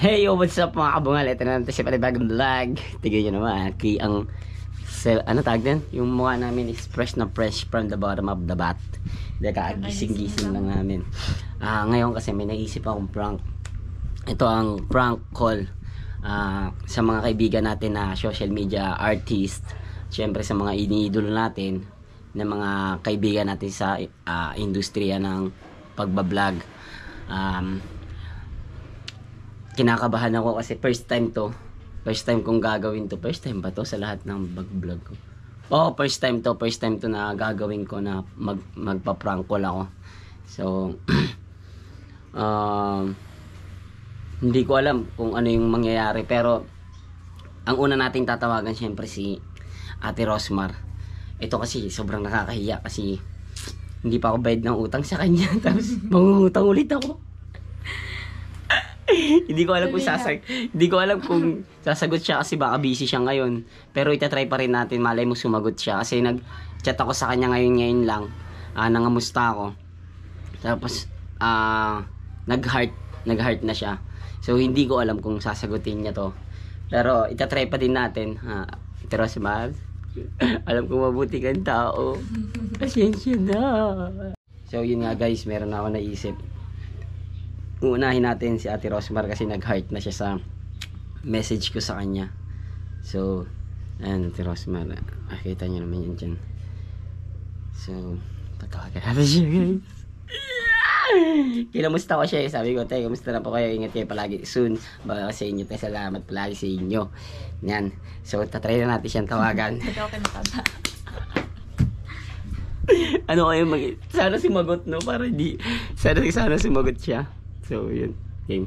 Hey yo, what's up mga kabungal? Ito na natin si panibagong vlog. Tignan nyo naman, ano tag din? Yung mukha namin is fresh na fresh from the bottom of the bath. Hindi, kagising-gising lang namin. Ngayon kasi may naisip akong prank. Ito ang prank call sa mga kaibigan natin na social media artist. Siyempre sa mga iniidolo natin na mga kaibigan natin sa industriya ng pagbablog. Kinakabahan ako kasi first time kong gagawin to. First time ba to sa lahat ng vlog ko? First time to na gagawin ko na magpa-prank call ako. So hindi ko alam kung ano yung mangyayari, pero ang una nating tatawagan syempre si Ate Rosmar. Ito kasi sobrang nakakahiya kasi hindi pa ako bayad ng utang sa kanya tapos mangungutang ulit ako. Hindi ko alam kung sasagot siya kasi baka busy siya ngayon. Pero itatry pa rin natin, malay mo sumagot siya. Kasi nag-chat ako sa kanya ngayon lang. Nangamusta ako. Tapos nag-heart na siya. So hindi ko alam kung sasagutin niya to. Pero itatry pa din natin. Pero si Mars, alam ko mabuti kang tao. Pasensya na. So yun nga guys, meron na ako naisip. Uunahin natin si Ate Rosmar kasi nag-heart na siya sa message ko sa kanya. So, ayan, Ate Rosmar. Nakita niyo naman yun dyan. So, tatawagan natin siya, guys. Kinamusta ko siya. Sabi ko, tayo, kamusta na po kayo? Ingat kayo palagi. Soon, baka sa inyo tayo. Salamat palagi sa inyo. Yan. So, tatry na natin siyang tawagan. Ano kayo sana sumagot, no? Para di... Sana sumagot siya. So, yun. Game.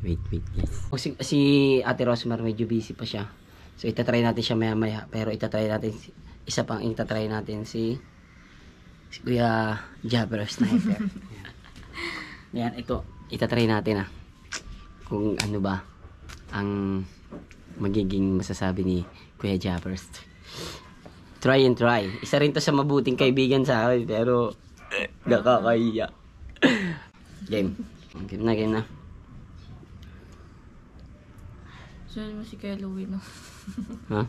Wait guys. Si Ate Rosmar medyo busy pa siya. So, itatry natin siya maya-maya. Pero itatry natin, itatry natin si Kuya Jabber Sniper. Yan, ito. Itatry natin kung ano ba ang magiging masasabi ni Kuya Jabber. Try and try. Isa rin to sa mabuting kaibigan sa akin, pero nakakahiya. Game. Game na. Sunod mo si Kuya Louie, no? Ha?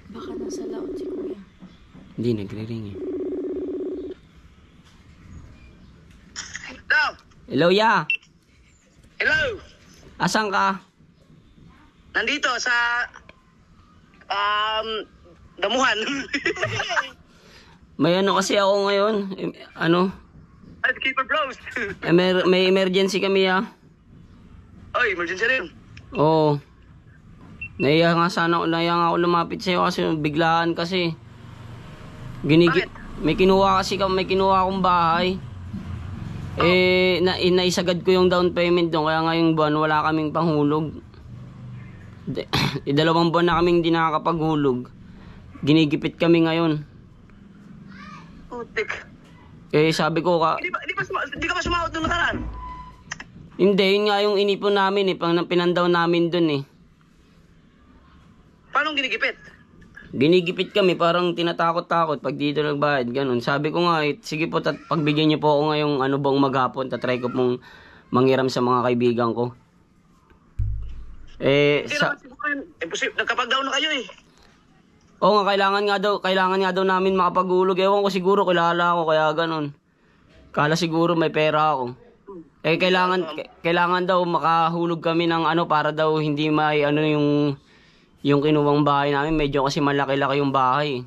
Baka nasa laot si Kuya. Hindi, nagre-ring eh. Hello! Hello, ya! Hello! Asan ka? Nandito sa damuhan. May ano kasi ako ngayon. Let's keep it bros. May emergency kami Oy, emergency rin. Oo. Naiya nga ako lumapit sa'yo kasi biglaan kasi. Bakit? May kinuha akong bahay. Naisagad ko yung down payment doon, kaya ngayong buwan wala kaming panghulog. 2 buwan na kaming hindi nakakapaghulog. Ginigipit kami ngayon. Putik. Sabi ko Hindi ka ba sumahod nung nakaraan? Hindi, yun nga yung inipon namin pinandaw namin dun Paano ginigipit? Ginigipit kami, parang tinatakot-takot pag dito nagbayad, ganun. Sabi ko nga, sige po, pagbigyan niyo po ako ngayong bang maghapon, tatry ko pong manghiram sa mga kaibigan ko. Imposible, nagkapag-down na kayo Oo nga, kailangan nga daw namin makapaghulog. Ewan ko, siguro kilala ako, kaya ganun. Kala siguro may pera ako. Kailangan daw makahulog kami ng para daw hindi may yung kinuwang bahay namin. Medyo kasi malaki-laki yung bahay.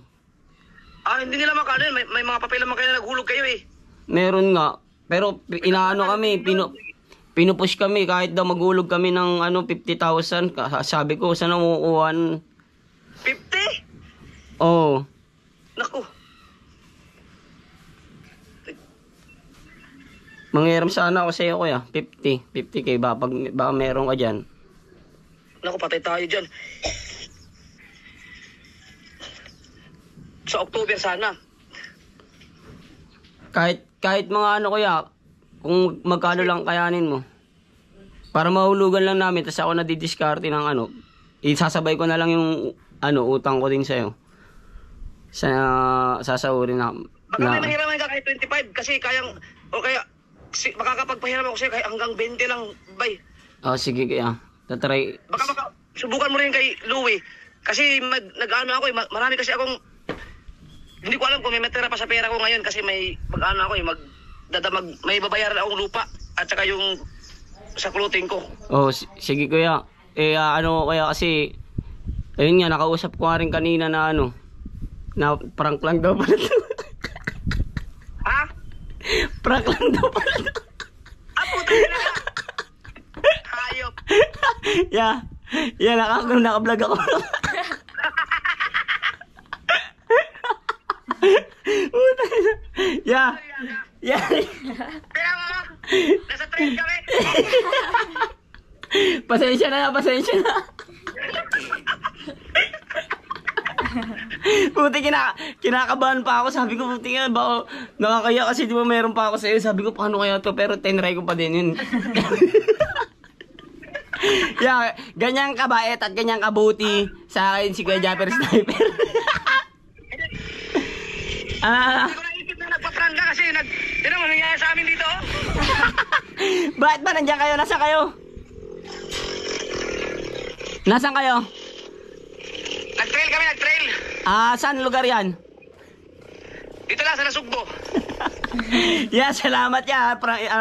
Hindi nila makano yun. May mga papel naman kayo na naghulog kayo Meron nga. Pero kami, pinupush kami kahit daw maghulog kami ng 50,000. Sabi ko, saan ang kukuha? 50? Oo. Naku. Manghiram sana ako sa iyo, kuya. 50K ba? Baka meron ka dyan. Naku, patay tayo dyan. Sa October sana. Kahit mga kuya, kung magkano lang kayanin mo. Para mahulugan lang namin, tapos ako nadidiskarte ng isasabay ko na lang yung utang ko din sa'yo. Sasahurin na. Baka may mahiraman ka kahit 25 kasi kayang, o kaya, makakapagpahiram ako sa'yo kahit hanggang 20 lang, bay. Sige kaya. Tatry. Baka subukan mo rin kay Louie. Kasi nag-ano ako marami kasi akong, hindi ko alam kung may matira pa sa pera ko ngayon kasi may mag-ano ako may babayaran akong lupa at saka yung sa clothing ko. Sige kuya. Kaya kasi, ayun nga, nakausap ko nga rin kanina na na prank lang daw pala to. Ha? Prank lang daw pala to. Puta na! Hayop! Naka-vlog ako. Yeah. Pero mo! Nasa train kami! Pasensya na. Puti, kinakabahan pa ako. Sabi ko, puti nga, baka nakakaya kasi di ba meron pa ako sa'yo. Sabi ko, paano kaya to? Pero tenry ko pa din yun. Ganyang kabait at ganyang kabuti sa akin si Kuya Japper Sniper. Hindi ko naisip na nagpa-prank ka kasi yun ang nangyayari sa amin dito. Bakit ba nandiyan kayo? Nasaan kayo? Nasaan kayo? Nag-trail kami. Saan lugar yan? Dito lang sa Nasugbo. Salamat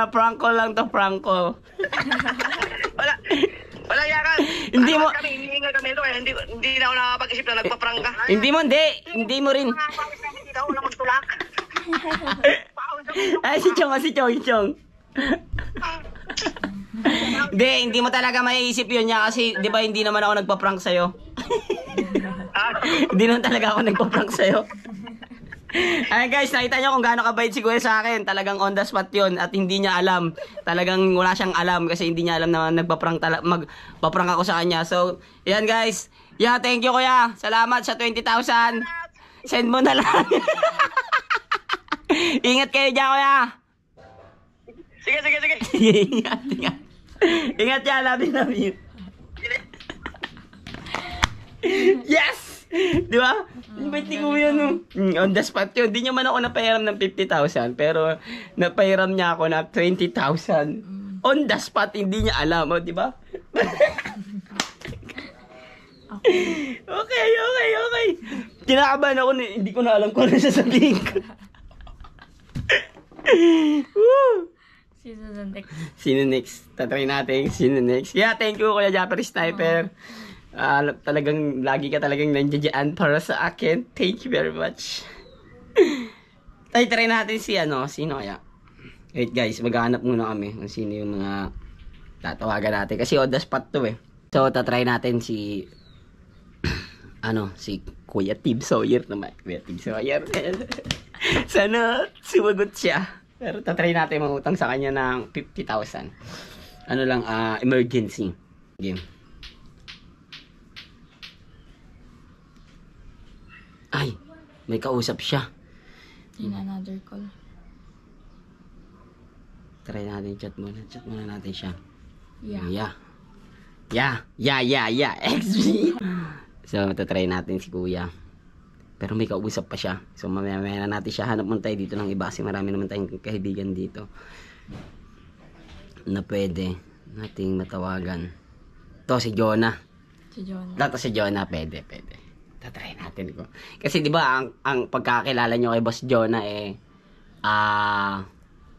prank call lang to, prank call. Wala yakan. Hindi mo hinihingal kami ito kaya hindi na ako nakapag-isip na nagpa-prank ka. Hindi mo rin. Wala magtulak. Ay, si Chong. Hindi mo talaga maiisip yun niya kasi, di ba, hindi naman ako nagpa-prank sa'yo. Hindi naman talaga ako nagpa-prank sa'yo. Ay guys, nakita nyo kung gaano kabait si Kuya sa akin. Talagang on the spot yun at hindi niya alam. Talagang wala siyang alam kasi hindi niya alam na magpa-prank ako sa kanya. So, yan guys. Thank you Kuya. Salamat sa 20,000. Send mo na lang. Ingat kayo dyan Kuya. Sige. Ingat ya, love you. Yes! Di ba? Bait ni Kuya on the spot yun. Di niya man ako napahiram ng 50,000 pero napahiram niya ako na 20,000. On the spot, hindi niya alam. Di ba? Okay. Kinakabahan ako, hindi ko na alam kung ano sasabihin ko. Sino next? Tatry natin. Sino next? Thank you Kuya Japper Sniper. Talagang lagi ka talagang nandiyan para sa akin. Thank you very much. Try natin sino kaya? Wait guys, maghahanap muna kami kung sino yung mga tatawagan natin. Kasi on the spot to eh. So, tatry natin si Kuya Tim Sawyer naman. Kuya Tim Sawyer. Sana sumagot siya. Pero tatry natin mangutang sa kanya ng 50,000. Emergency. Game. Ay, may kausap siya. In another call. Try natin, chat muna natin siya. Yeah. XB. So, tatry natin si Kuya. Pero may kausap pa siya. So, mamaya na natin siya. Hanap muna tayo dito ng iba kasi marami naman tayong kaibigan dito na pwede nating matawagan. Si Jonah. Si Jonah, pwede. Tatry natin ko. Kasi di ba ang pagkakilala nyo kay Boss Jonah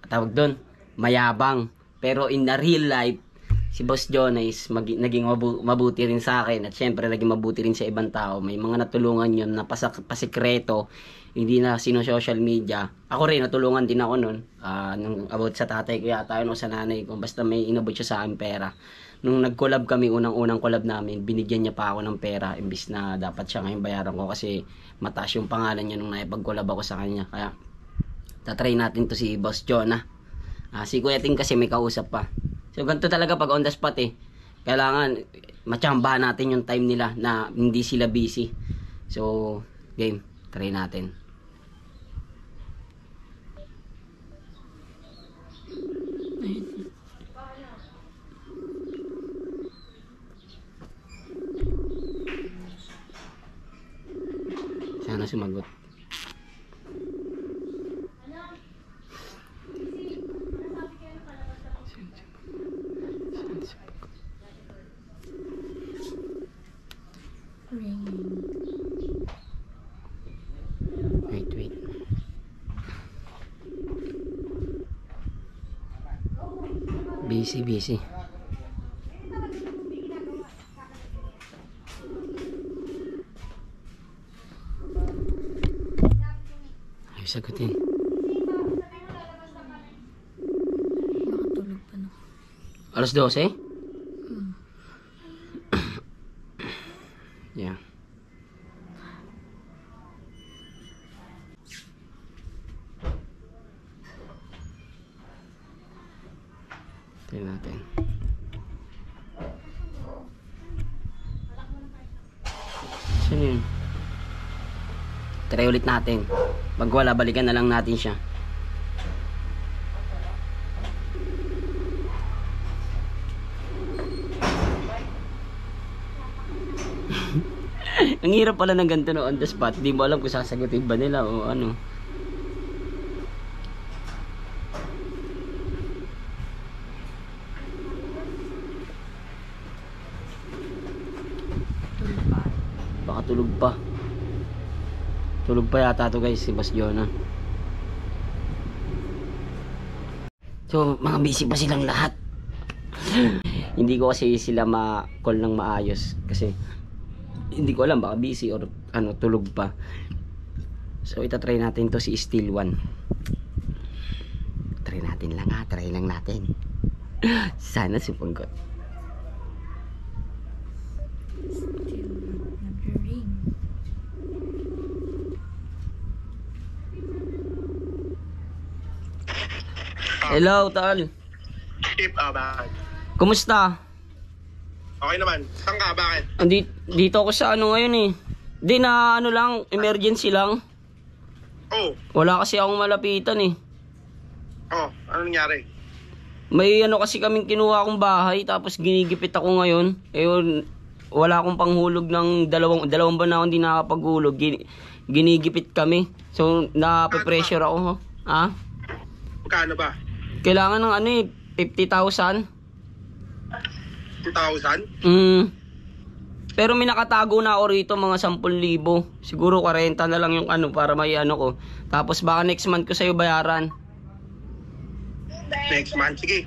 tawag doon, mayabang. Pero in the real life, si Boss Jonah is naging mabuti rin sa akin at syempre naging mabuti rin sa ibang tao. May mga natulungan yun na pasikreto, hindi na social media. Ako rin, natulungan din ako nun. Nung about sa tatay ko yata yun o sa nanay ko, basta may inabot siya sa akin pera. Nung nag-collab kami, unang collab namin, binigyan niya pa ako ng pera imbis na dapat siya ngayon bayaran ko kasi mataas yung pangalan niya nung naipag-collab ako sa kanya. Kaya tatry natin to si Boss Jonah. Si Kuya Ting kasi may kausap pa. So, ganito talaga pag on the spot kailangan matsambahan natin yung time nila na hindi sila busy. So, game. Try natin. na sumagot. Wait. Busy. Ay, sagutin. Makatulog pa no. Alas 12? Yeah. Tingnan natin. Saan yun? Try ulit natin. Pag wala, balikan na lang natin siya. Ang hirap pala ng ganito no, on the spot. Di mo alam kung sasagutin ba nila o ano. Baka tulog pa. Tulog pa yata to guys, si Boss Jonah. So, mga busy pa silang lahat. Hindi ko kasi sila ma-call ng maayos kasi hindi ko alam baka busy or ano, tulog pa. So itatry natin to si Steel One. Try natin lang try lang natin. Sana supanggot. Still nag-ring. Hello, Tal. Tip, bakit? Kumusta? Okay naman. Saan ka? Bakit? Dito ako sa ano ngayon eh. Di na ano lang, emergency lang. Oh, Wala kasi akong malapitan eh. ano nangyari? May ano kasi kaming kinuha akong bahay tapos ginigipit ako ngayon. Ayun, wala akong panghulog ng dalawang buwan na akong hindi nakapaghulog. Ginigipit kami. So, nape-pressure ako. Ha? Magkano ba? Kailangan ng ano eh, 50,000. 2,000? Pero may nakatago na ako rito mga 10,000. Siguro 40 na lang yung ano para may ano ko. Tapos baka next month ko sa'yo bayaran. Next month? Sige.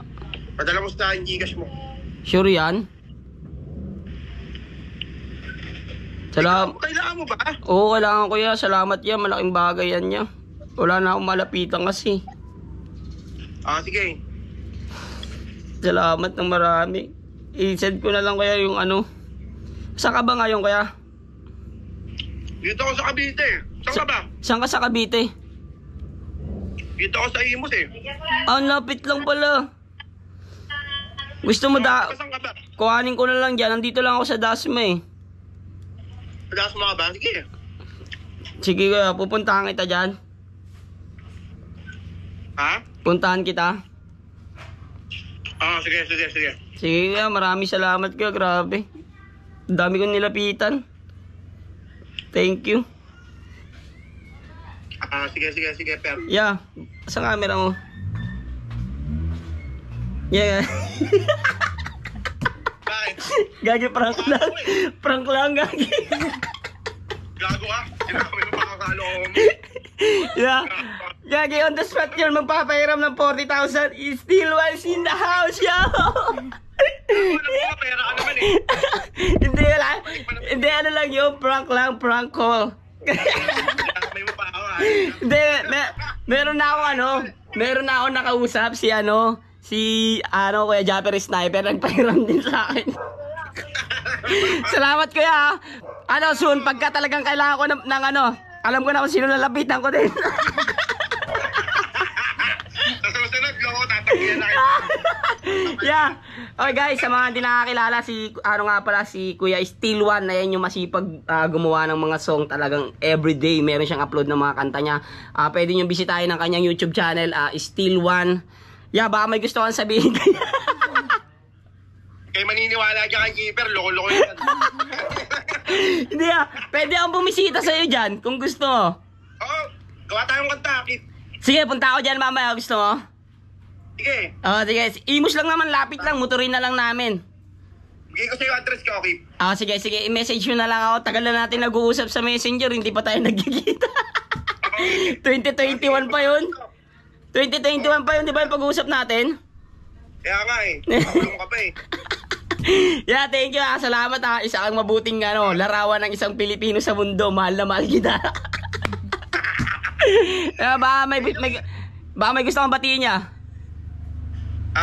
Padala mo sa Gcash mo. Sure yan? Kailangan mo ba? Oo, kailangan ko yan. Salamat yan. Malaking bagay yan niya. Wala na akong malapitan kasi. Sige. Salamat ng marami. I-send ko na lang kaya yung ano. Saan ka ba ngayon kaya? Dito ako sa Cavite. Saan ka ba? Saan ka sa Cavite? Dito ako sa Imus eh. Ang lapit lang pala. Gusto mo Saan ka ba? kuhanin ko na lang dyan. Nandito lang ako sa Dasma eh. Padalas mo ka ba? Sige. Sige kaya, pupuntahan kita dyan. Ha? Puntahan kita. Sige. Sige kaya, maraming salamat ka. Grabe. Ang dami kong nilapitan. Thank you. Sige, per. Yeah. Sa camera mo. Yeah. Bakit? Gagi, prank lang. Prank lang, gagi. Gago ka? Sinabi mo pakakalo ko. Yeah. Gagi, on the spot yun. Magpapahiram ng 40,000. Still was in the house, yo. Wala ko pera ka naman eh. Hindi, ano lang yun. Prank lang, prank call. May mo pa ako Hindi, meron na ako nakausap si Kuya Japper Sniper, nagpahiram din sa akin. Salamat kuya. Soon, pagka talagang kailangan ko ng alam ko na kung sino lalapitan ko din. Sa susunod, loko, tatagyan na kita. Yeah. Okay guys, sa mga hindi nakakilala, si Kuya Steel One, ayan yung masipag gumawa ng mga song, talagang everyday meron siyang upload ng mga kanta niya. Pwede nyo bisitahin ang kanyang YouTube channel, Steel One. Yeah, baka may gusto kang sabihin kaya. Kaya maniniwala ka kay Keeper, loko-loko yan. Hindi pwede akong bumisita sa'yo dyan kung gusto mo. Oo, gawa tayong kanta, Kip. Sige, punta ako dyan mamaya, gusto mo? Sige, Sige, Imus lang naman, lapit lang, motorin na lang namin. bigay ko sa'yo address ko, Kip. Sige, i-message nyo na lang ako. Tagal na natin nag-uusap sa messenger, hindi pa tayo nagkikita. 2021 pa yun. 2021 pa yun, di ba yung pag-uusap natin? Kaya nga pakulong ka pa Yeah, thank you salamat Isa kang mabuting larawan ng isang Pilipino sa mundo. Mahal na mahal kita. Baka may gusto kang batiin niya.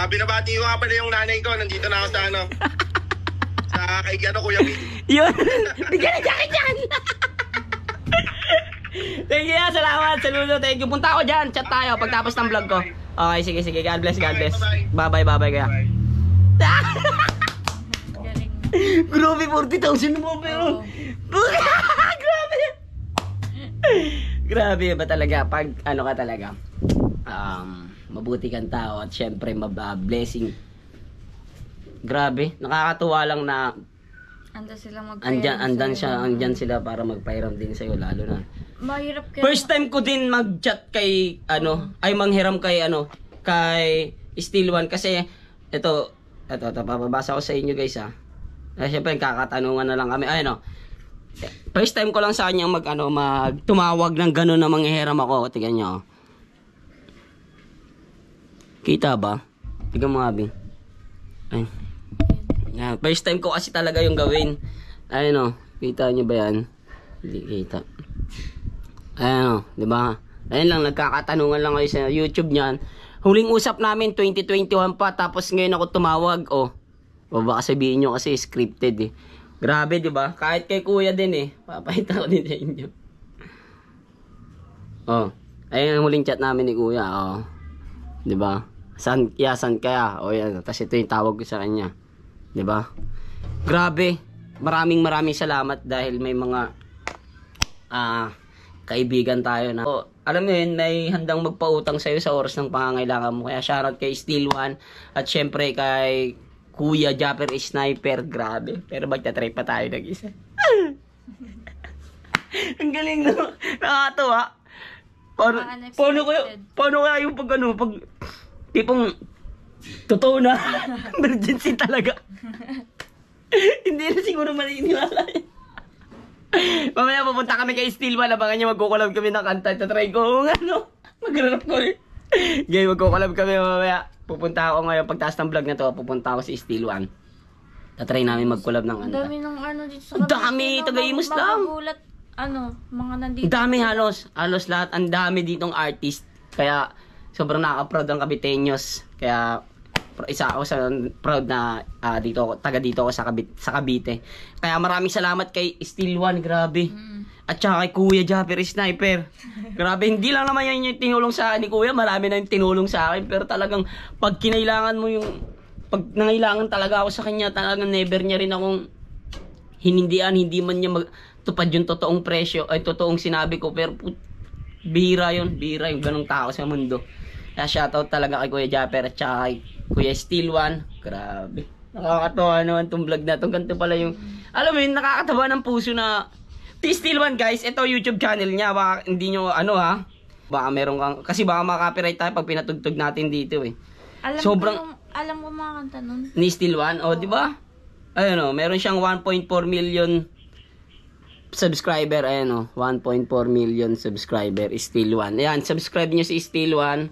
Binabati ko nga pala yung nanay ko. Nandito na ako sa sa kaibigan ko, Kuya Pete. Yun. Bigyan na jacket yan. Thank you salamat. Saludo, thank you. Punta ako dyan. Chat tayo pagtapos ng vlog ko. Okay, sige. God bless. Bye-bye kaya. Galing. Grabe, 40,000 mo pero. Grabe. Grabe ba talaga pag ka talaga. Mabuti kang tao at syempre blessing. Grabe, nakakatuwa lang na andyan sila para magpairam din sa'yo lalo na. Mahirap kaya. First time ko din mag-chat kay manghiram kay kay Steel One kasi ito papabasa ko sa inyo guys Syempre kakatanungan na lang kami. First time ko lang sa kanya tumawag ng gano'n na manghihiram ako. Tingnan niyo. Kita ba? Tingnan mo abi. First time ko kasi talaga yung gawin. Kita niyo ba yan? Hindi kita. Di ba? Ayun lang, nagkakatanungan lang kayo sa YouTube niyan. Huling usap namin 2021 pa tapos ngayon ako tumawag. Baka sabihin nyo kasi scripted Grabe, di ba? Kahit kay kuya din papakita ko din sa inyo. Ayun ang huling chat namin ni kuya. Di ba? San kaya? Yan. Tapos ito yung tawag ko sa kanya. Di ba? Grabe. Maraming salamat dahil may mga kaibigan tayo na alam mo yun, may handang magpautang sa'yo sa oras ng pangangailangan mo. Kaya shoutout kay Steel One at syempre kay Kuya Japper Sniper. Grabe. Pero magta-try pa tayo nag-isa. Ang galing nakakatawa. Paano kaya yung pag tipong totoo na emergency talaga. Hindi na siguro maniniwala yun. Mamaya pupunta kami kay Steel One. Abangan nyo, magkukulab kami ng kanta. Tatry ko mag-rap ko Game, magkukulab kami mamaya. Pupunta ako ngayon, pagtaas ng vlog na to, pupunta ako si Steel One. Tatry namin mag-collab ng kanta. Ang dami ng dito sa Ang dami, taga-Imus lang. Magulat, mga nandito. Ang dami halos lahat. Ang dami ditong artist. Kaya sobrang nakaka-proud ang Caviteños. Kaya isa ako sa proud na taga dito ako sa Cavite. Kaya maraming salamat kay Steel One, grabe. At saka kay Kuya Japper Sniper. Grabe, hindi lang naman yan yung tinulong sa akin ni Kuya, marami na yung tinulong sa akin. Pero talagang pag kinailangan mo pag nangailangan talaga ako sa kanya, talagang never niya rin akong hinindian, hindi man niya magtupad yung totoong presyo, ay totoong sinabi ko. Pero bihira yung ganong tao sa mundo. Kaya shoutout talaga kay Kuya Japper at saka kay Kuya Steel One. Grabe. Nakakatawa naman tong vlog na to. Ganito pala yung, alam mo yun, nakakatawa ng puso na Steel One guys, ito YouTube channel niya. Baka hindi nyo baka meron kang, kasi baka makaka-copyright tayo pag pinatugtog natin dito Alam ko mga kanta nun. Ni Steel One, di ba? Meron siyang 1.4 million subscriber. 1.4 million subscriber is Steel One. Ayan, subscribe nyo si Steel One.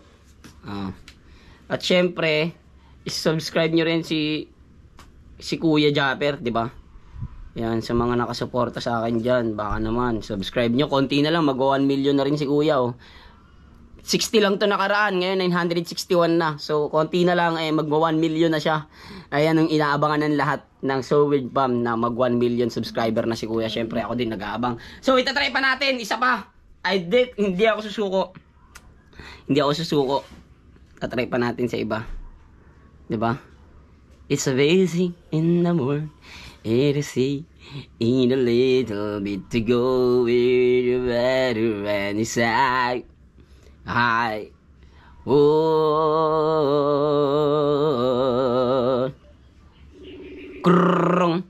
At syempre, subscribe nyo rin si Kuya Japper, di ba? Yan, sa mga nakasuporta sa akin dyan, baka naman, subscribe nyo. Konti na lang, mag-1 million na rin si Kuya, 60 lang to nakaraan, ngayon 961 na. So, konti na lang, mag-1 million na siya. Ayan ang inaabangan ng lahat ng So Weird Bam na mag-1 million subscriber na si Kuya. Syempre, ako din nag-aabang. So, itatry pa natin, isa pa. Hindi ako susuko. Tatry pa natin sa iba. Diba? It's amazing in the world. It is in a little bit to go with the better and inside. Hi. Oh. Krrrong.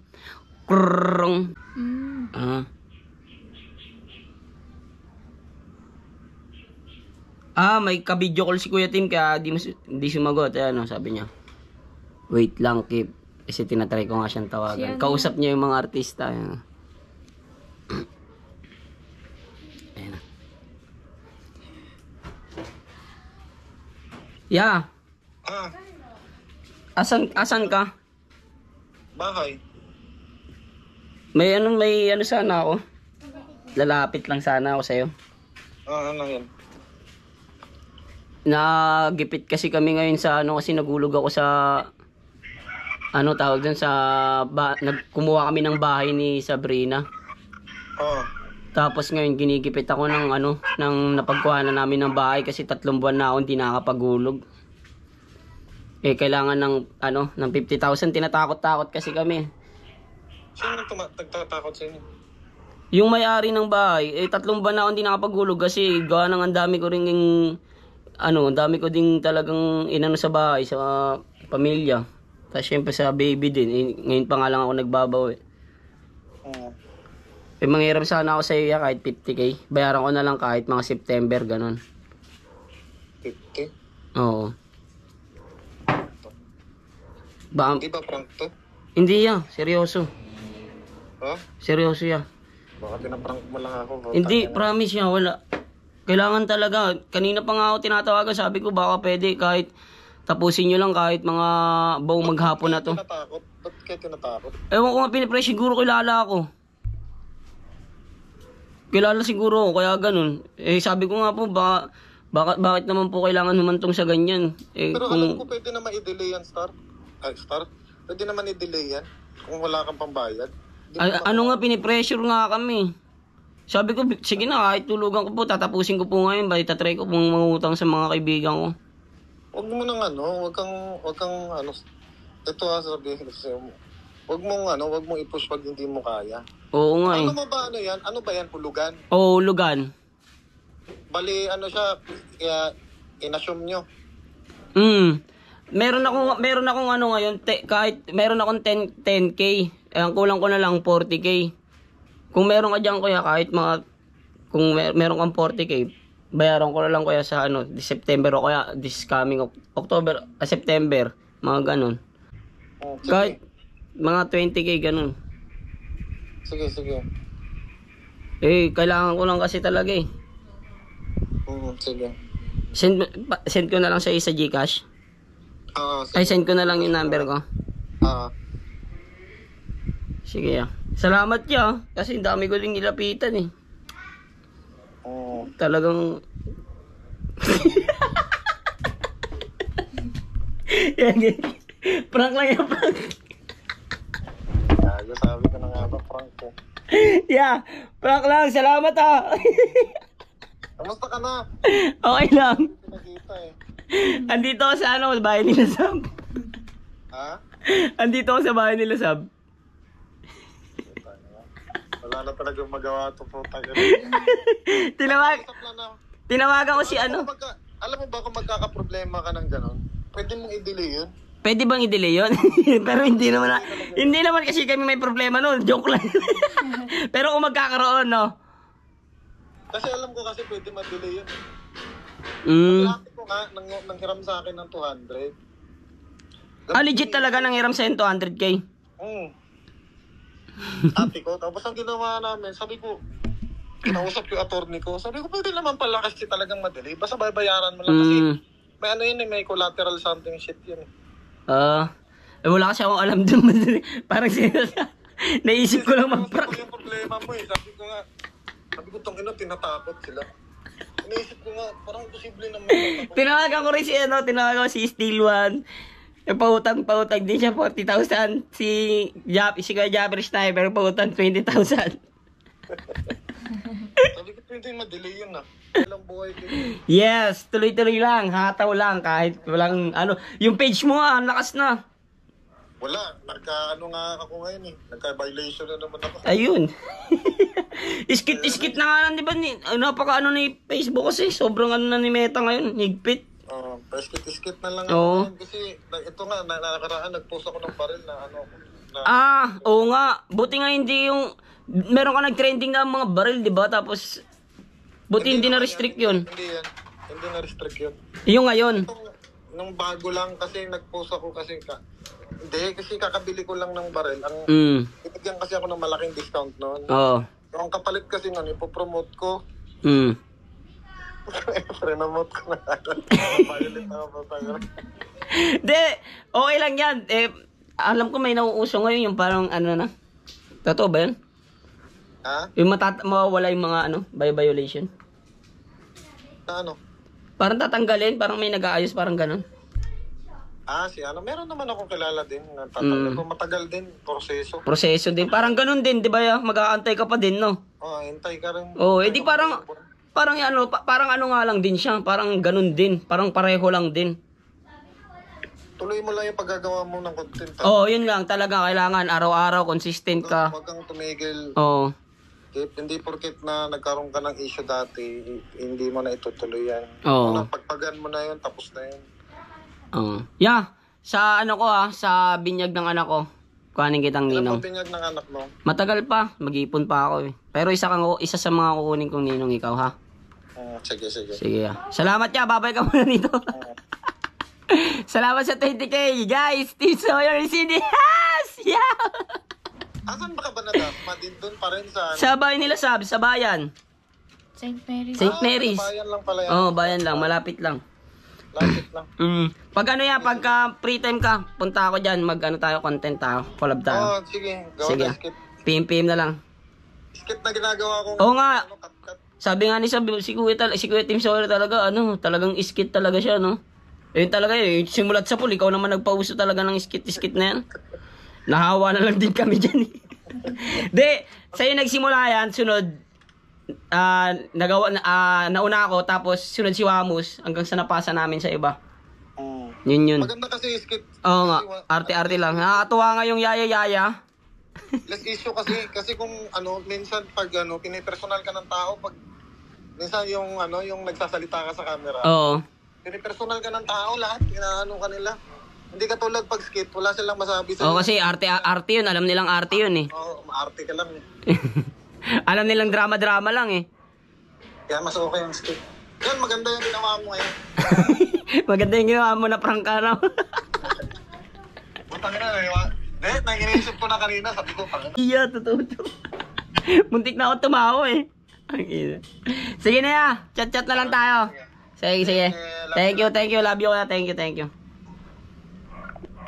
May ka-video call si Kuya Tim kaya di sumagot. Ayan, sabi niya. Wait lang, keep. Kasi tinatry ko nga siyang tawagan. Kausap niya yung mga artista. Ayan. Ayan. Yeah. Asan ka? Bahay. May ano sana ako. Lalapit lang sana ako sa'yo. Ano yan? Nagipit kasi kami ngayon sa kasi nagulog ako sa tawag dun sa kumuha kami ng bahay ni Sabrina. Tapos ngayon ginigipit ako ng napagkuhanan namin ng bahay kasi 3 buwan na ako hindi nakakapagulog. Kailangan ng 50,000, tinatakot-takot kasi kami. Sino nagtatakot sa inyo? Yung may-ari ng bahay, 3 buwan na ako hindi nakapagulog kasi gawa ng ang dami ko ring ang dami ko ding talagang inano sa bahay, sa pamilya. Tapos syempre sa baby din. Ngayon pa nga lang ako nagbabaw manghiram sana ako sa iyo kahit 50k. Bayaran ko na lang kahit mga September, ganun. 50? Oo. Hindi ba prank to? Hindi yan, seryoso. Seryoso yan. Baka pinaprank mo lang ako. Hindi, promise yan, wala. Kailangan talaga. Kanina pa nga ako tinatawagan, sabi ko baka pwede kahit tapusin nyo lang kahit mga buong maghapon na to. Ba't kayo tinatakot? Ewan ko nga pinipre, siguro kilala ako. Kilala siguro ako, kaya ganun. Sabi ko nga po, bakit naman po kailangan humantong sa ganyan? Pero alam ko pwede naman i-delay yan, Star. Pwede naman i-delay yan kung wala kang pambayad. Nga, pinipressure nga kami. Sabi ko, sige na, kahit tulugan ko po, tatapusin ko po ngayon, tatry ko pong mangutang sa mga kaibigan ko. Huwag mo nang huwag kang ito sabihin ko sa'yo. Huwag mong i-push pag hindi mo kaya. Oo nga Ano mo ba yan? Ano ba yan, hulugan? Oo, hulugan. Bali, siya, kaya inassume nyo. Meron akong ngayon, kahit meron akong 10k, ang kulang ko na lang 40k. Kung meron ka dyan kuya, kahit kung meron kang 40k, bayaran ko na lang kuya sa this September o kaya this coming October, September, mga ganun. Kahit mga 20k ganun. Sige. Kailangan ko lang kasi talaga Sige. Send ko na lang sa Gcash. Sige. Ay, send ko na lang yung number ko. Sige Salamat ya. Kasi dami ko din nilapitan Talagang prank lang yan, prank. Sabi ko na nga ba, prank ko. Prank lang. Salamat Kamusta ka na? Okay lang. Pinakita Andito ako sa bahay nila Sab. Andito ako sa bahay nila Sab. Wala na talagang magawa ito po. Tinawagan ko si Alam mo ba kung magkakaproblema ka ng gano'n? Pwede mong i-delay yun? Pwede bang i-delay yun? Pero hindi naman kasi kami may problema nun. Joke lang. Pero kung magkakaroon, no? Kasi alam ko kasi pwede ma-delay yun. Ate ko nga, nanghiram sa akin ng 200. Legit talaga nanghiram sa 200k? Ate ko, tapos ang ginawa namin, sabi ko, kinausap yung attorney ko, sabi ko, pwede naman pala kasi talagang ma-delay. Basta babayaran mo lang kasi may may collateral something shit yun. Wala kasi akong alam dun. Parang naisip ko lang mag-prank. Yung problema mo sabi ko tong tinatakot sila. Naisip ko nga, parang posible naman. Tinawagan ko rin tinawagan ko si Steel One. Pautang din siya 40,000. Si Kuya Jabber Sniper, pautang 20,000. Sabi ko, pwede ma-delay yun Walang buhay ko. Yes, tuloy-tuloy lang, hataw lang, kahit walang yung page mo ang lakas na. Wala, nga ako ngayon nagka-violation na naman ako. Ayun. Iskit na nga lang, di ba? Napaka ni Facebook kasi, sobrang na ni Meta ngayon, higpit. Iskit na lang ako ngayon kasi ito nga, nakaraan nag-post ako ng baril na oo nga, buti nga hindi yung Meron ka nag-trending na mga baril, di ba? Tapos, buti hindi na-restrict yun. Hindi yan. Hindi na-restrict yun. Yung ngayon. Nung bago lang kasi nag-post ako kasi hindi, kasi kakabili ko lang ng baril. Ibigyan kasi ako ng malaking discount noon. Oo. So, ang kapalit kasi nga, ipopromote ko. Pre-promote ko na. Pilot ako pa tayo. Hindi, okay lang yan. Alam ko may nauuso ngayon yung parang ano na. Totoo ba yun? Ha? Yung mawawala yung mga by violation. Na ano? Parang tatanggalin, parang may nag-aayos, parang ganun. Meron naman akong kilala din. Tatanggal ko, matagal din, proseso. Proseso din, parang ganun din, di ba? Mag-aantay ka pa din, no? Hintay ka rin. Edi parang parang ano nga lang din siya, parang ganun din, parang pareho lang din. Tuloy mo lang yung paggagawa mo ng content. Yun lang, talaga kailangan araw-araw, consistent ka. Huwag kang tumigil. Hindi porket na nagkaroon ka ng issue dati, hindi mo na itutuloy yan. Pagpagan mo na yun, tapos na yun. Yeah, sa sa binyag ng anak ko, kuhanin kitang ninong. Ano binyag ng anak mo? Matagal pa, mag-ipon pa ako eh. Pero isa sa mga kukunin kong ninong ikaw, ha? Sige. Sige, salamat ya, babay ka muna dito. Salamat sa 20K, guys. Team Sawyer is in the house! Yeah! Asan ba ka ba nadama? Din doon pa rin sa bahay nila, sa bayan. St. Mary's. St. Mary's. Bayan lang pala yan. Bayan lang, malapit lang. Lapit lang. Pag pagka free time ka, punta ako dyan, tayo, content tayo, collab tayo. Sige. Sige. PM na lang. Skit na ginagawa ko. Oo nga. Sabi nga ni si Kuya Team Sawyer talaga, talagang skit talaga siya, no? Talaga simulat sa pool, ikaw naman nagpauso talaga ng skit na yan. Nahawa na lang din kami dyan, eh. Sa'yo nagsimula yan, sunod, nauna ako, tapos sunod si Wamus, hanggang sa napasa namin sa iba. Yun. Maganda kasi skit. Oo nga, arte-arte lang. Nakakatuwa nga yung yaya-yaya. Less issue kasi kung minsan pag pinipersonal ka ng tao, pag minsan yung nagsasalita ka sa camera. Oo. Pinipersonal ka ng tao, lahat inaano ka nila. Hindi ka tulad pag skit, wala silang masabi sa. Kasi arte yun, alam nilang arte yun eh. Arte ka lang eh. Alam nilang drama lang eh. Kaya mas okay yung skit. Yan, maganda yung ginawa mo ngayon. Maganda yung ginawa mo na prangka na. Butang na, nanginisip ko na kanina, sabi ko, Iya, totoo. Muntik na ako tumawa eh. Sige na ya, chat na lang tayo. Sige. Thank you. Love you na. Thank you.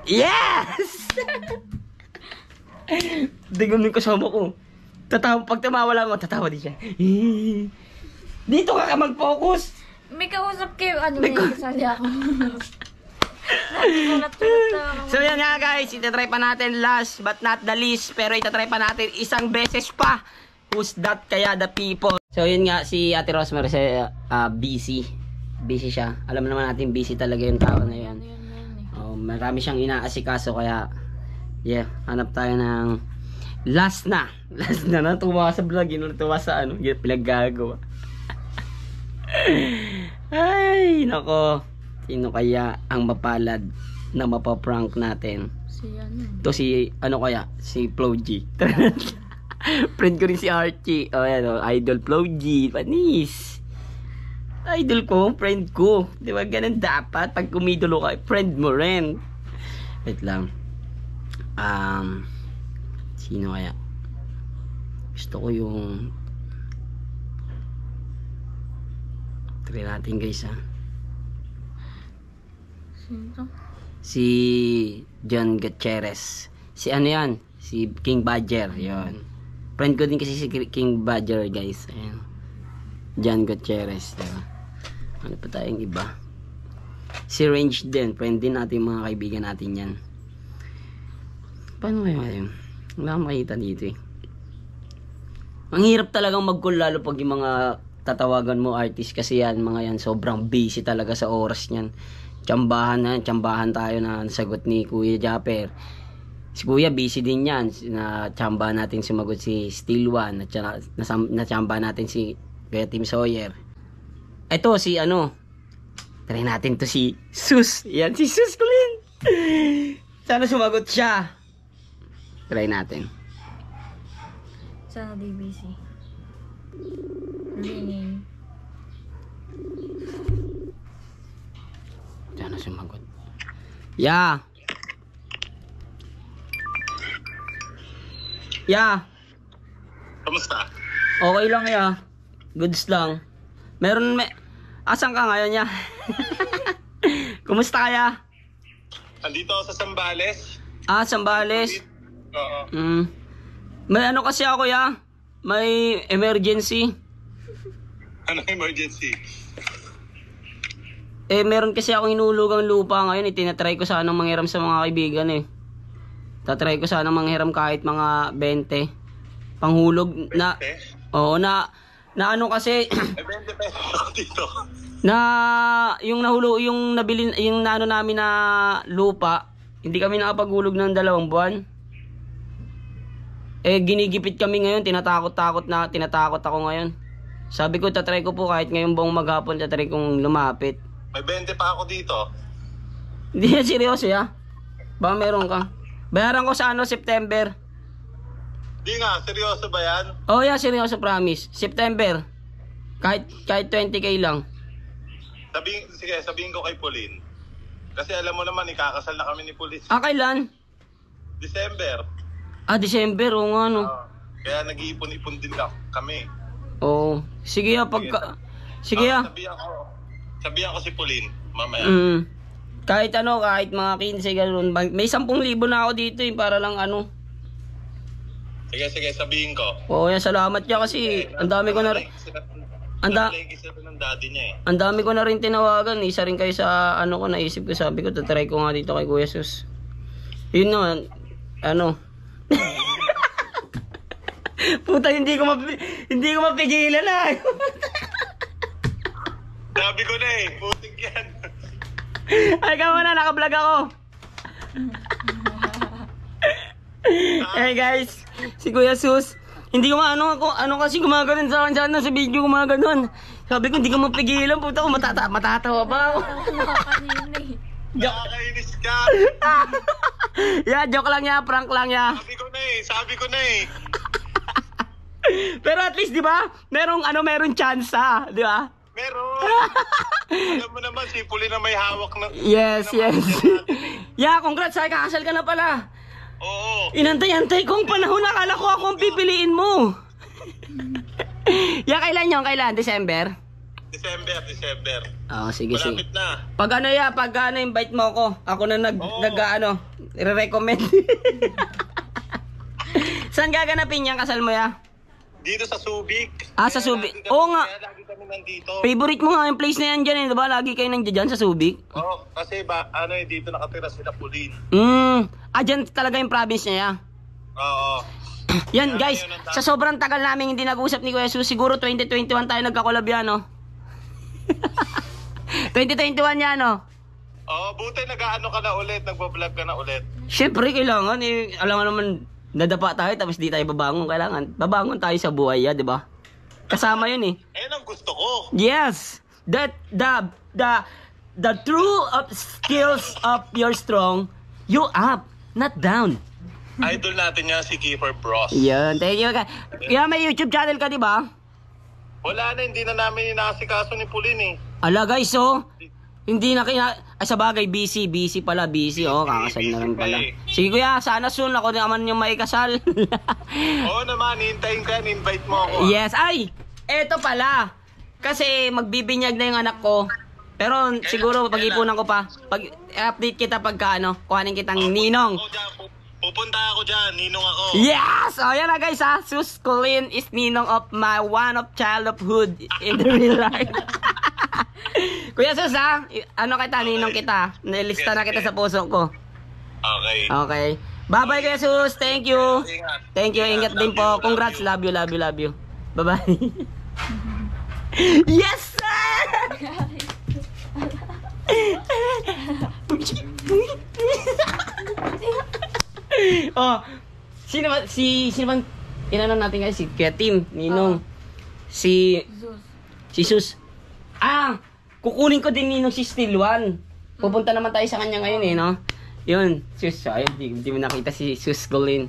Yes! Tingnan mo yung kasama ko. Pag tumawa lang ako, tatawa din siya. Dito ka mag-focus. May kausap kayo, may kasali ako. So yan nga guys, itatry pa natin last but not the least. Pero itatry pa natin isang beses pa. Who's that kaya the people? So yun nga, si Ate Rosemary busy siya. Alam naman natin busy talaga yung tao na yan. Marami siyang inaasikaso, kaya hanap tayo ng last na natuwa sa vlog, natuwa sa pinaggagawa. Ay nako, sino kaya ang mapalad na mapaprank natin? Si Flo G. Friend ko rin si Archie. Idol Flo G, panis. Idol ko, friend ko. Di ba ganun dapat? Pag kumidolo ka, friend mo rin. Wait lang. Sino kaya? Gusto ko yung try natin guys, ha. Sino? Si John Gutierrez. Si yan? Si King Badger. Yun. Friend ko din kasi si King Badger, guys. Ayan. John Gutierrez. Diba? Ano pa tayong iba? Si Range din. Friend din natin, mga kaibigan natin yan. Paano kaya yun? Wala akong makita dito eh. Ang hirap talagang mag-call, lalo pag yung mga tatawagan mo artist, kasi yan, mga yan, sobrang busy talaga sa oras niyan. Tsambahan tayo na sagot ni Kuya Japper. Si Kuya busy din yan. Na-tsamba natin sumagot si Steel One. Na-tsamba natin si Kuya Team Sawyer. Ito si try natin to si Sus. Yan si Sus Kulin. Sana sumagot siya. Try natin. Sana di busy. Ringing. Diyan na sumagot. Ya. Ya. Kamusta? Okay lang ya. Goods lang. Asan ka ngayon ya? Kumusta kaya? Andito ako sa Sambales. Sambales. Oo. May ano kasi ako ya. May emergency. Anong emergency? Meron kasi akong hinulugang lupa ngayon. Tinatry ko sanang manghiram sa mga kaibigan eh. Tatry ko sanang manghiram kahit mga 20. Panghulog na... Oo, na ano kasi... 20 pesos ako dito. na yung nabili yung naano namin na lupa, hindi kami nakapaghulog ng 2 buwan. Ginigipit kami ngayon, tinatakot ako ngayon. Sabi ko tatry ko po kahit ngayong buong maghapon, tatry kong lumapit. May 20 pa ako dito. Hindi na seryoso ya. Baka meron ka. Bayaran ko sa September. Di nga, seryoso ba yan? Oh yeah, seryoso, promise. September. Kahit 20k lang. Sabihin ko kay Pauline. Kasi alam mo naman, ikakasal na kami ni Pauline. Kailan? December. December, o nga no. Kaya nag-iipon-ipon din kami. Oo. Sige ya, sige ya. Sabihan ko si Pauline, mamaya. Kahit kahit mga 15 ganoon. May 10,000 na ako dito para lang ano. Sige, sabihin ko. Oo, yan, salamat niya kasi ang dami ko na rin. Ang dami ko na rin tinawagan. Isa rin kayo sa ko naisip ko. Sabi ko, tatry ko nga dito kay Kuya Sus. Yun naman, puta, hindi ko mapigilan na. Sabi ko na putik yan. Ay, kamo na, nakablog ako. Hey guys, si Kuya Sus, hindi ko ano kasi gumaganon sa video, gumaganon. Sabi ko, hindi ko mapigilan, puta ko, matatawa ba ako? Nakakainis ka. Yeah, joke lang ya, prank lang ya. Sabi ko na Pero at least, di ba? Merong chance, di ba? Meron. Alam mo naman, si Pauline na may hawak na. Yes. Yeah, congrats, ay kakasal ka na pala. Oo. Inantay-antay ko ang panahon, akala ko ako ang pipiliin mo. Yeah, kailan yun? Kailan? December? December. Sige. Malapit na. Pag invite mo ako na re-recommend. Saan gaganapin yung kasal mo ya? Dito sa Subic. Sa Subic. Oo nga. Kaya lagi kami nandito. Favorite mo nga yung place na yan dyan, diba? Lagi kayo nandiyan sa Subic. Oo, kasi dito nakatira sila Pauline. Dyan talaga yung province niya ya? Oo. Yan guys, sa sobrang tagal namin hindi nag-usap ni Kuya Sus, siguro 2021 tayo nagkakolab yan, no? 2021 yan, no? Oo, buti nag-ano ka na ulit, nagbablog ka na ulit. Siyempre, kailangan alam mo naman, nadapa tayo tapos di tayo babangon. Kailangan babangon tayo sa buhay, di ba? Kasama yun Ayun ang gusto ko. Yes. That the true skills of your strong, you up, not down. Idol natin yan si Kiefer Bros. Yan, thank you. Kaya may YouTube channel ka, di ba? Wala na, hindi na namin inasikaso ni Pauline Ala guys, hindi na sa bagay, busy pala, kakasal na rin pala. Sige kuya, sana soon ako naman yung may kasal. Oo naman, hintayin ka, invite mo ako. Yes, eto pala. Kasi magbibinyag na yung anak ko. Pero siguro pag-ipunan ko pa. Pag-update kita pagka kuhanin kitang ninong. Pupunta ako dyan, ninong ako. Yes! Yan na guys Sus Colleen is ninong of my one of childhood in the real life. Kuya Sus kita, ninong kita. Nilista na kita sa puso ko. Okay. Bye-bye Kuya Sus, thank you. Thank you, ingat din po. Congrats, love you. Bye-bye. Yes sir! Sino bang inano natin guys? Si Kuya Tim, Ninong. Si Sus. Kukunin ko din Ninong si Steel One. Pupunta naman tayo sa kanya ngayon no? Yun, Sus. Hindi mo nakita si Sus Colleen.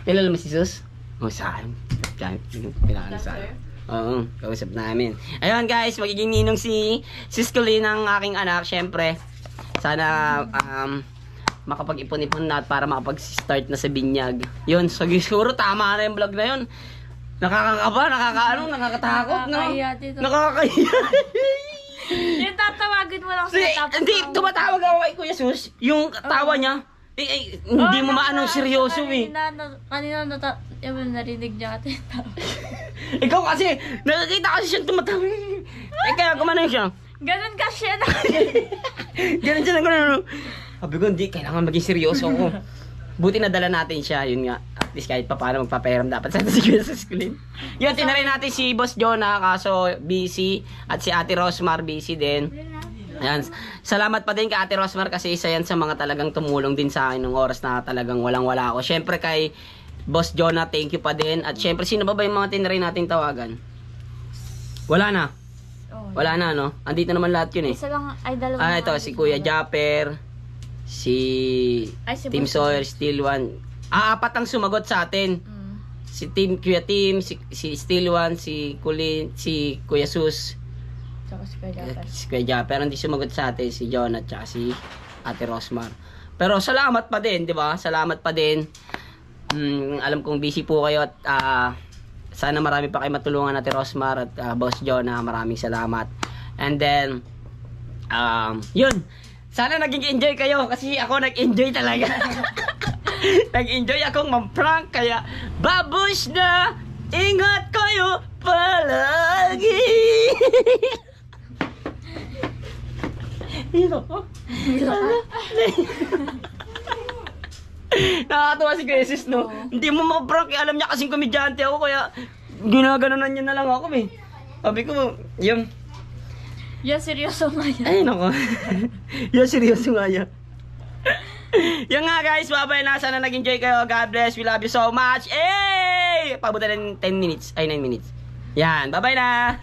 Kilala mo si Sus? Saan? Pinakasal. Oo, kausap namin. Ayun guys, magiging ninong si Scully ng aking anak, syempre. Sana makapag-ipon-ipon na para makapag-start na sa binyag. Yun, so siguro tama na yung vlog na yun. Nakakakaba, nakakatakot, no? Nakakahiya dito. Nakakahiya. Yung tatawagin mo lang Hindi, tumatawag ako kay Kuya Sus. Yung tawa niya, hindi mo maanong seryoso eh. Kanina narinig niya ate. Ikaw kasi, nakakita kasi siyang tumatawa. Kaya gumano siya. Ganun ka siya na. Ganun siya na gano'n. Sabi ko, hindi, kailangan maging seryoso ako. Buti nadala natin siya, yun nga. At least kahit pa paano magpapahiram dapat sa screen. Yun, tinaray natin si Boss Jonah, kaso busy. At si Ate Rosmar, busy din. Ayan. Salamat pa din kay Ate Rosmar kasi isa yan sa mga talagang tumulong din sa akin ng oras na talagang walang-wala ako. Syempre kay Boss Jonah, thank you pa din. At syempre, sino ba yung mga tinaray natin tawagan? Wala na. Wala na, no? Andito naman lahat yun eh. Isa lang, ay dalawa. Ito, si Kuya Japper, si Team Boss Sawyer, Steel One. Apat ang sumagot sa atin. Si Kuya Tim, si Steel One, si Kulin, si Kuya Sus, Tsaka si Kuya Japper. si Kuya Japper. Hindi sumagot sa atin si John at saka si Ate Rosmar. Pero salamat pa din, di ba? Salamat pa din. Alam kong busy po kayo at sana marami pa kayo matulungan Ate Rosmar at Boss Jonah. Maraming salamat. And then, yun. Sana naging-enjoy kayo kasi ako nag-enjoy talaga. Nag-enjoy akong mam-prank kaya babush na ingat kayo palagi. Nakakatuwa si Kuya no? Hindi mo ma-prank, alam niya kasing komedyante ako kaya ginaganunan niya na lang ako eh. Sabi ko, yung Yan, seryoso nga yan. ay, nako. Yan, seryoso nga yan. Yan nga guys, bye-bye na. Sana nag-enjoy kayo. God bless. We love you so much. Hey! Pabuta ng 10 minutes. Ay, 9 minutes. Yan, bye-bye na.